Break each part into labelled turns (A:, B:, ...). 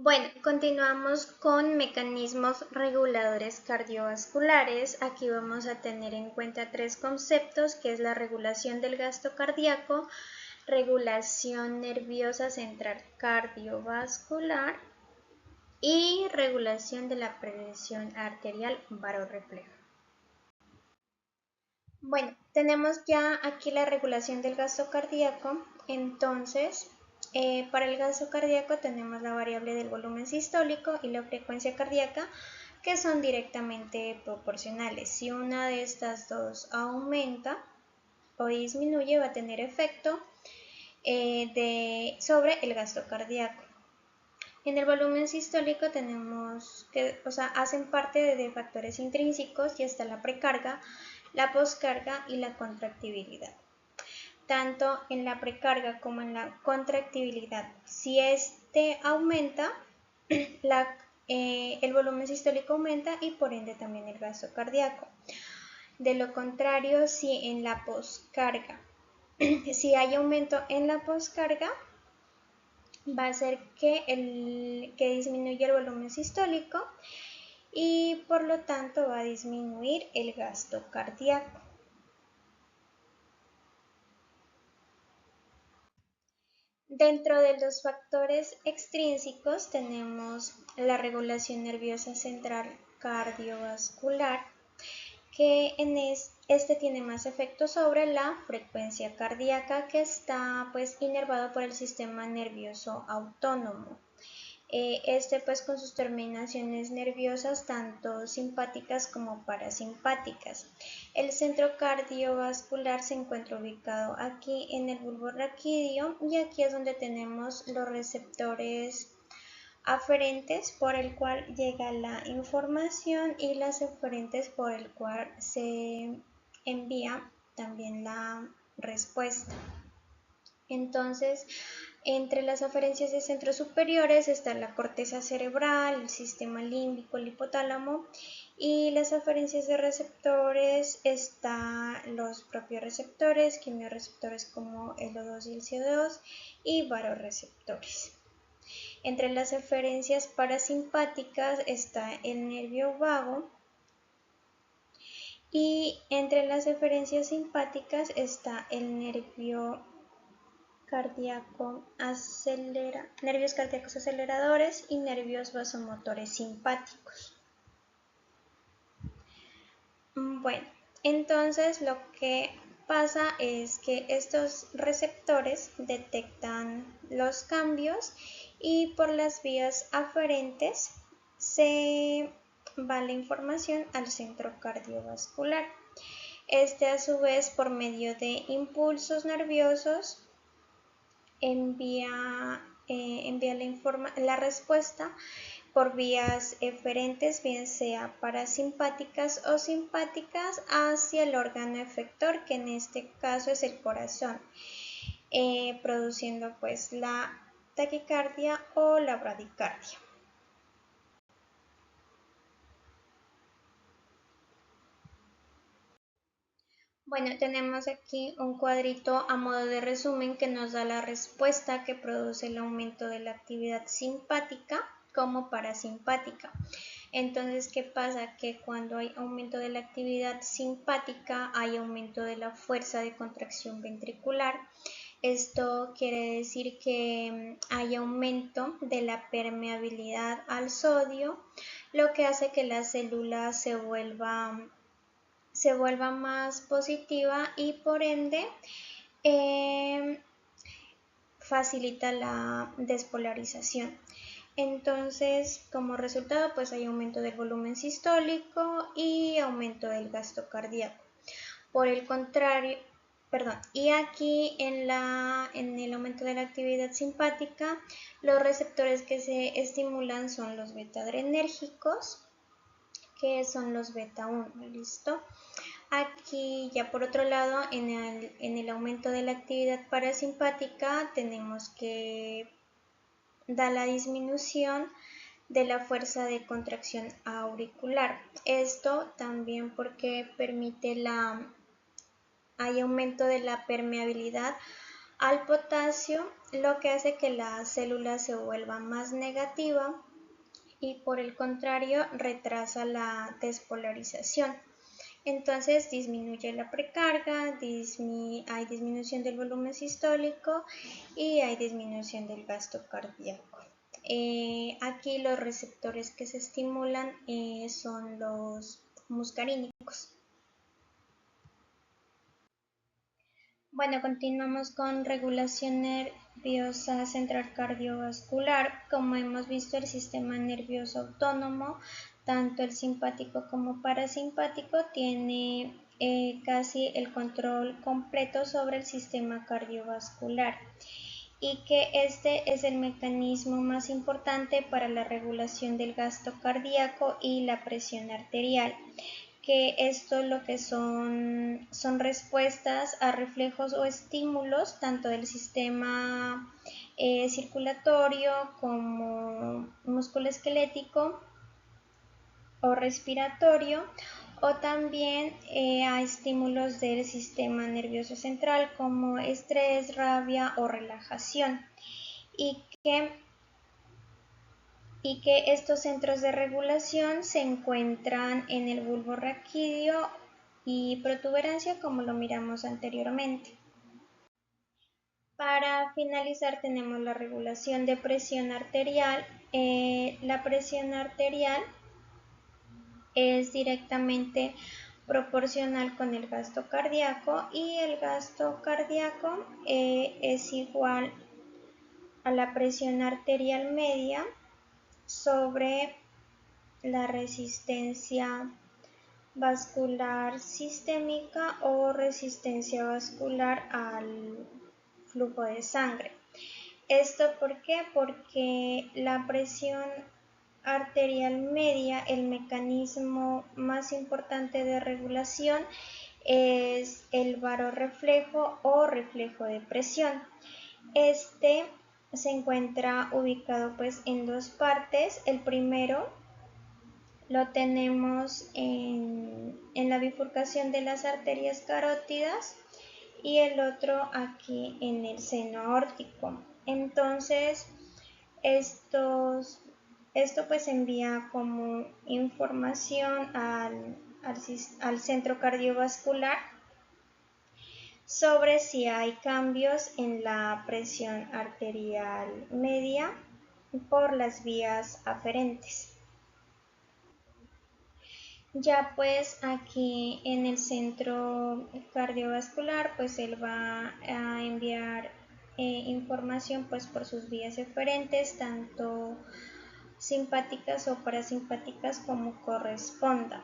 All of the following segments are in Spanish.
A: Bueno, continuamos con mecanismos reguladores cardiovasculares. Aquí vamos a tener en cuenta tres conceptos, que es la regulación del gasto cardíaco, regulación nerviosa central cardiovascular y regulación de la presión arterial varorrefleja. Bueno, tenemos ya aquí la regulación del gasto cardíaco. Entonces, para el gasto cardíaco tenemos la variable del volumen sistólico y la frecuencia cardíaca, que son directamente proporcionales. Si una de estas dos aumenta o disminuye, va a tener efecto sobre el gasto cardíaco. En el volumen sistólico tenemos que, hacen parte de factores intrínsecos y está la precarga, la poscarga y la contractibilidad. Tanto en la precarga como en la contractibilidad, si este aumenta, el volumen sistólico aumenta y por ende también el gasto cardíaco. De lo contrario, si en la poscarga, si hay aumento en la poscarga, va a hacer que disminuya el volumen sistólico y por lo tanto va a disminuir el gasto cardíaco. Dentro de los factores extrínsecos tenemos la regulación nerviosa central cardiovascular, que este tiene más efecto sobre la frecuencia cardíaca, que está pues inervado por el sistema nervioso autónomo. Este pues con sus terminaciones nerviosas tanto simpáticas como parasimpáticas. El centro cardiovascular se encuentra ubicado aquí en el bulbo raquídeo y aquí es donde tenemos los receptores aferentes por el cual llega la información y las eferentes por el cual se envía también la respuesta. Entonces, entre las aferencias de centros superiores está la corteza cerebral, el sistema límbico, el hipotálamo, y las aferencias de receptores están los propios receptores, quimiorreceptores como el O2 y el CO2 y varoreceptores. Entre las aferencias parasimpáticas está el nervio vago y entre las aferencias simpáticas está el nervio nervios cardíacos aceleradores y nervios vasomotores simpáticos. Bueno, entonces lo que pasa es que estos receptores detectan los cambios y por las vías aferentes se va la información al centro cardiovascular. Este a su vez por medio de impulsos nerviosos envía la respuesta por vías eferentes, bien sea parasimpáticas o simpáticas, hacia el órgano efector, que en este caso es el corazón, produciendo pues la taquicardia o la bradicardia. Bueno, tenemos aquí un cuadrito a modo de resumen que nos da la respuesta que produce el aumento de la actividad simpática como parasimpática. Entonces, ¿qué pasa? Que cuando hay aumento de la actividad simpática, hay aumento de la fuerza de contracción ventricular. Esto quiere decir que hay aumento de la permeabilidad al sodio, lo que hace que la célula se vuelva más positiva y por ende facilita la despolarización. Entonces, como resultado, pues hay aumento del volumen sistólico y aumento del gasto cardíaco. Por el contrario, y aquí en el aumento de la actividad simpática, los receptores que se estimulan son los beta-adrenérgicos, que son los beta 1, ¿listo? Aquí ya por otro lado, en el aumento de la actividad parasimpática tenemos que da la disminución de la fuerza de contracción auricular. Esto también porque permite hay aumento de la permeabilidad al potasio, lo que hace que la célula se vuelva más negativa y por el contrario retrasa la despolarización. Entonces disminuye la precarga, hay disminución del volumen sistólico y hay disminución del gasto cardíaco. Aquí los receptores que se estimulan son los muscarínicos. Bueno, continuamos con regulación nerviosa central cardiovascular. Como hemos visto, el sistema nervioso autónomo, tanto el simpático como parasimpático, tiene casi el control completo sobre el sistema cardiovascular y que este es el mecanismo más importante para la regulación del gasto cardíaco y la presión arterial, que esto lo que son respuestas a reflejos o estímulos tanto del sistema circulatorio como musculoesquelético o respiratorio, o también a estímulos del sistema nervioso central como estrés, rabia o relajación, y que estos centros de regulación se encuentran en el bulbo raquídeo y protuberancia, como lo miramos anteriormente. Para finalizar tenemos la regulación de presión arterial. La presión arterial es directamente proporcional con el gasto cardíaco y el gasto cardíaco es igual a la presión arterial media sobre la resistencia vascular sistémica o resistencia vascular al flujo de sangre. ¿Esto por qué? Porque la presión arterial media, el mecanismo más importante de regulación es el varorreflejo o reflejo de presión. Este se encuentra ubicado pues en dos partes. El primero lo tenemos en la bifurcación de las arterias carótidas y el otro aquí en el seno aórtico. Entonces, esto pues envía como información al centro cardiovascular sobre si hay cambios en la presión arterial media por las vías aferentes. Ya pues aquí en el centro cardiovascular pues él va a enviar información pues por sus vías eferentes, tanto simpáticas o parasimpáticas como corresponda.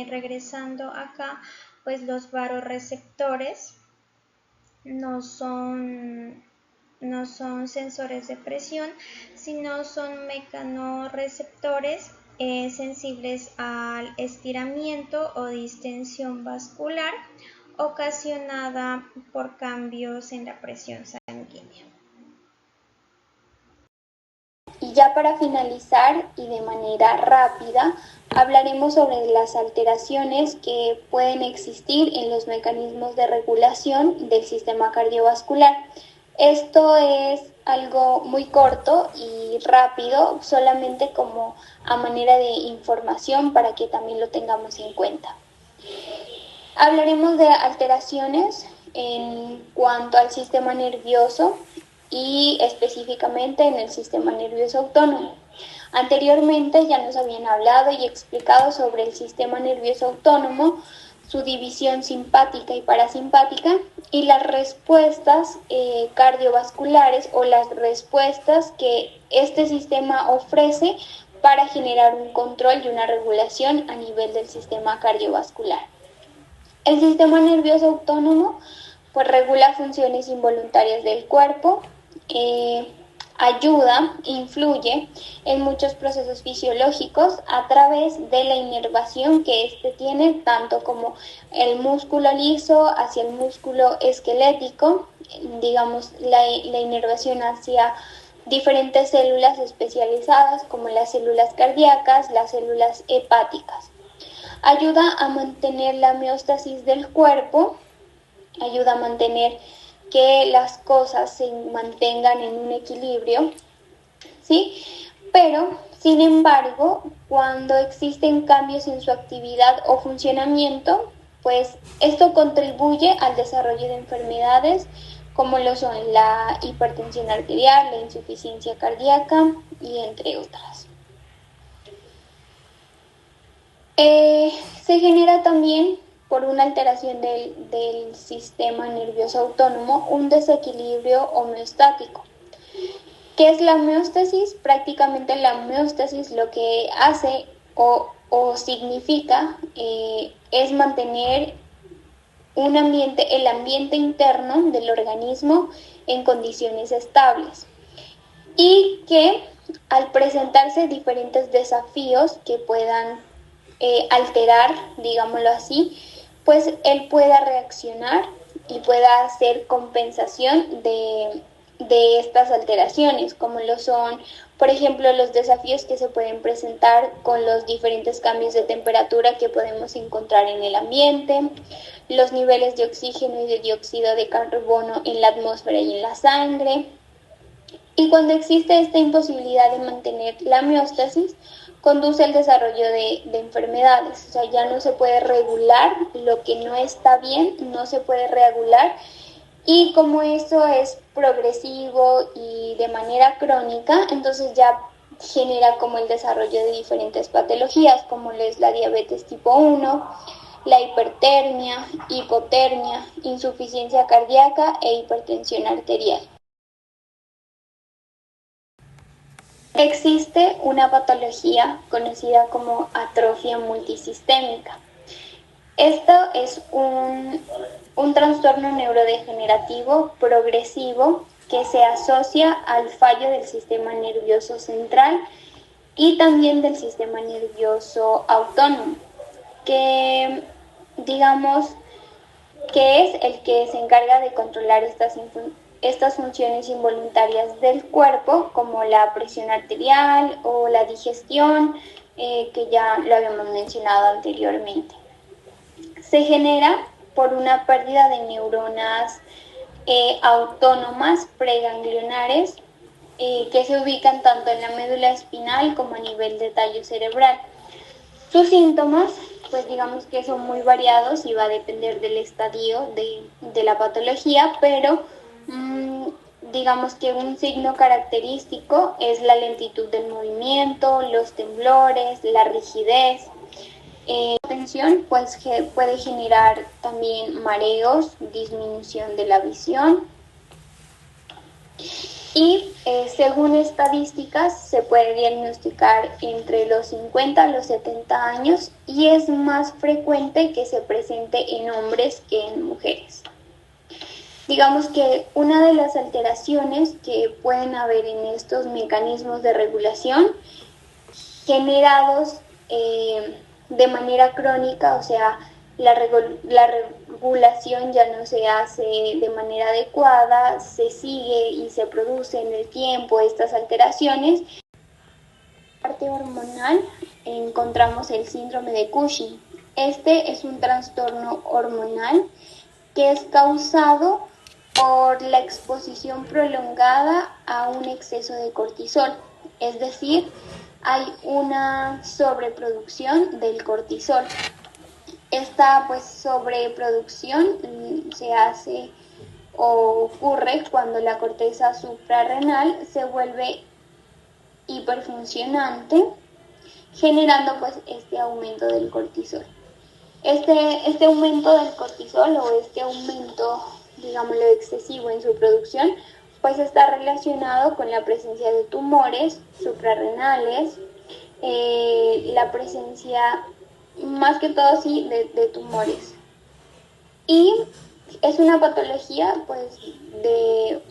A: Regresando acá, pues los varorreceptores no son sensores de presión, sino son mecanorreceptores sensibles al estiramiento o distensión vascular ocasionada por cambios en la presión sanguínea.
B: Y ya para finalizar y de manera rápida, hablaremos sobre las alteraciones que pueden existir en los mecanismos de regulación del sistema cardiovascular. Esto es algo muy corto y rápido, solamente como a manera de información para que también lo tengamos en cuenta. Hablaremos de alteraciones en cuanto al sistema nervioso y específicamente en el sistema nervioso autónomo. Anteriormente ya nos habían hablado y explicado sobre el sistema nervioso autónomo, su división simpática y parasimpática y las respuestas cardiovasculares o las respuestas que este sistema ofrece para generar un control y una regulación a nivel del sistema cardiovascular. El sistema nervioso autónomo pues regula funciones involuntarias del cuerpo, ayuda, influye en muchos procesos fisiológicos a través de la inervación que éste tiene, tanto como el músculo liso hacia el músculo esquelético, digamos la inervación hacia diferentes células especializadas como las células cardíacas, las células hepáticas. Ayuda a mantener la homeostasis del cuerpo, ayuda a mantener que las cosas se mantengan en un equilibrio, ¿sí? Pero, sin embargo, cuando existen cambios en su actividad o funcionamiento, pues esto contribuye al desarrollo de enfermedades como lo son la hipertensión arterial, la insuficiencia cardíaca y entre otras. Se genera también por una alteración del sistema nervioso autónomo un desequilibrio homeostático. ¿Qué es la homeostasis? Prácticamente la homeostasis lo que hace o significa es mantener el ambiente interno del organismo en condiciones estables y que al presentarse diferentes desafíos que puedan alterar, digámoslo así, pues él pueda reaccionar y pueda hacer compensación de estas alteraciones, como lo son, por ejemplo, los desafíos que se pueden presentar con los diferentes cambios de temperatura que podemos encontrar en el ambiente, los niveles de oxígeno y de dióxido de carbono en la atmósfera y en la sangre. Y cuando existe esta imposibilidad de mantener la homeostasis, conduce al desarrollo de enfermedades. O sea, ya no se puede regular lo que no está bien, no se puede regular. Y como eso es progresivo y de manera crónica, entonces ya genera como el desarrollo de diferentes patologías, como es la diabetes tipo 1, la hipertermia, hipotermia, insuficiencia cardíaca e hipertensión arterial. Existe una patología conocida como atrofia multisistémica. Esto es un trastorno neurodegenerativo progresivo que se asocia al fallo del sistema nervioso central y también del sistema nervioso autónomo, que digamos que es el que se encarga de controlar estas funciones involuntarias del cuerpo, como la presión arterial o la digestión, que ya lo habíamos mencionado anteriormente. Se genera por una pérdida de neuronas autónomas preganglionares que se ubican tanto en la médula espinal como a nivel de tallo cerebral. Sus síntomas, pues digamos que son muy variados y va a depender del estadio de la patología, pero digamos que un signo característico es la lentitud del movimiento, los temblores, la rigidez. Tensión pues puede generar también mareos, disminución de la visión. Y según estadísticas se puede diagnosticar entre los 50 a los 70 años y es más frecuente que se presente en hombres que en mujeres. Digamos que una de las alteraciones que pueden haber en estos mecanismos de regulación generados de manera crónica, o sea, la regulación ya no se hace de manera adecuada, se sigue y se produce en el tiempo estas alteraciones. En la parte hormonal encontramos el síndrome de Cushing. Este es un trastorno hormonal que es causado por la exposición prolongada a un exceso de cortisol, es decir, hay una sobreproducción del cortisol. Esta pues sobreproducción se hace o ocurre cuando la corteza suprarrenal se vuelve hiperfuncionante, generando pues este aumento del cortisol. Este aumento del cortisol o este aumento, digámoslo, excesivo en su producción, pues está relacionado con la presencia de tumores suprarrenales, la presencia, más que todo sí, de tumores. Y es una patología pues de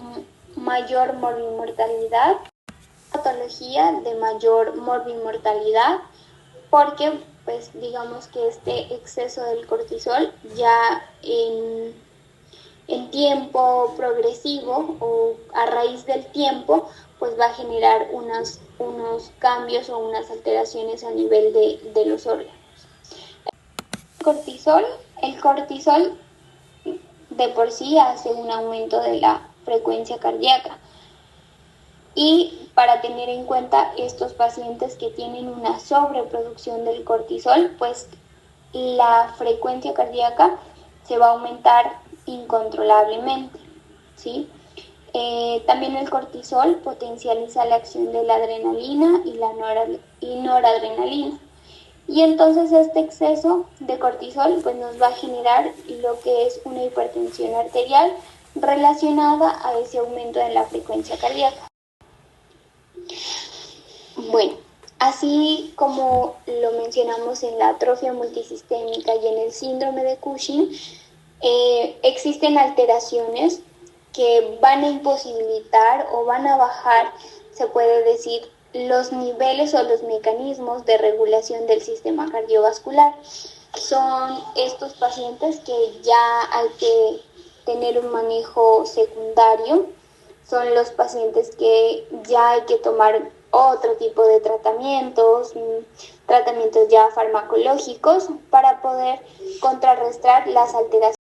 B: mayor morbimortalidad, porque pues digamos que este exceso del cortisol ya en tiempo progresivo o a raíz del tiempo pues va a generar unos cambios o unas alteraciones a nivel de los órganos. El cortisol de por sí hace un aumento de la frecuencia cardíaca. Y para tener en cuenta estos pacientes que tienen una sobreproducción del cortisol, pues la frecuencia cardíaca se va a aumentar incontrolablemente, ¿sí? También el cortisol potencializa la acción de la adrenalina y noradrenalina. Y entonces este exceso de cortisol pues nos va a generar lo que es una hipertensión arterial relacionada a ese aumento de la frecuencia cardíaca. Bueno, así como lo mencionamos en la atrofia multisistémica y en el síndrome de Cushing, existen alteraciones que van a imposibilitar o van a bajar, se puede decir, los niveles o los mecanismos de regulación del sistema cardiovascular. Son estos pacientes que ya hay que tener un manejo secundario, son los pacientes que ya hay que tomar otro tipo de tratamientos, tratamientos ya farmacológicos para poder contrarrestar las alteraciones